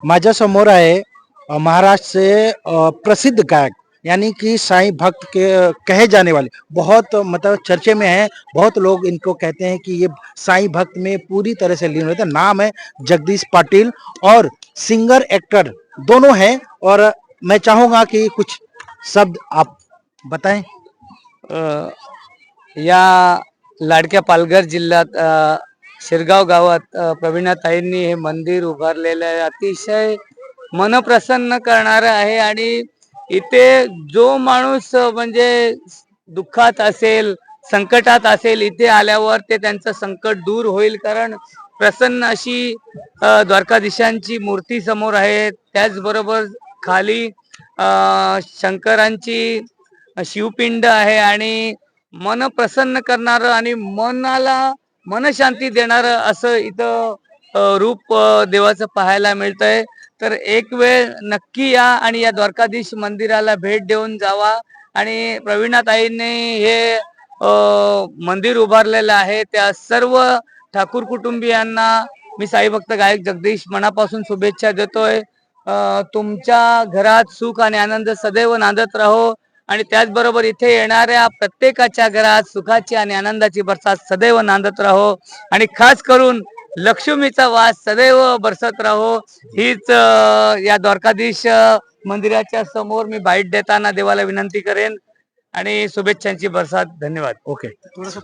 माझ्या समोर आहे महाराष्ट्र से प्रसिद्ध गायक यानी कि साईं भक्त के कहे जाने वाले बहुत मतलब चर्चे में है। बहुत लोग इनको कहते हैं कि ये साईं भक्त में पूरी तरह से लीन रहते हैं। नाम है जगदीश पाटिल और सिंगर एक्टर दोनों हैं। और मैं चाहूंगा कि कुछ शब्द आप बताएं। अ, या लाडक्या पालघर जिल्ह्यात शिरगाव गावात प्रवीणाताईंनी हे मंदिर उभारलेलं आहे. अतिशय मन प्रसन्न करणारं आहे आणि इथे जो माणूस म्हणजे दुःखात असेल, संकटात असेल, इथे आल्यावर ते त्यांचं संकट दूर होईल. कारण प्रसन्न अशी द्वारकाधीशांची मूर्ती समोर आहे. त्याचबरोबर खाली शंकरांची शिवपिंड आहे आणि मन प्रसन्न करणारं आणि मनाला मनशांती देणारं असं इथं रूप देवाचं पाहायला मिळतंय. तर एक वेळ नक्की या आणि या द्वारकाधीश मंदिराला भेट देऊन जावा. आणि प्रवीणाताईंनी हे मंदिर उभारलेलं आहे. त्या सर्व ठाकूर कुटुंबियांना मी साईभक्त गायक जगदीश मनापासून शुभेच्छा देतोय. तुमच्या घरात सुख आणि आनंद सदैव नांदत राहो आणि त्याचबरोबर इथे येणाऱ्या प्रत्येकाच्या घरात सुखाची आणि आनंदाची बरसात सदैव नांदत राहो आणि खास करून लक्ष्मीचा वास सदैव बरसत राहो. हीच या द्वारकाधीश मंदिराच्या समोर मी बाईट देताना देवाला विनंती करेन आणि शुभेच्छांची बरसात. धन्यवाद. ओके थोड़ा सा